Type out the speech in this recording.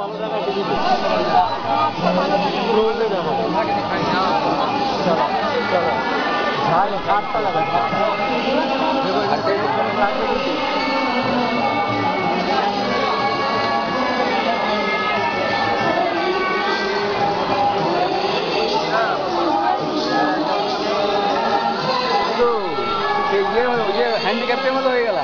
ভালো জায়গা কিছু রোজে যাবো চলো চলো ঝাড় কাঠটা লাগবে হ্যান্ডিক্যাপ্টের মতো হয়ে গেল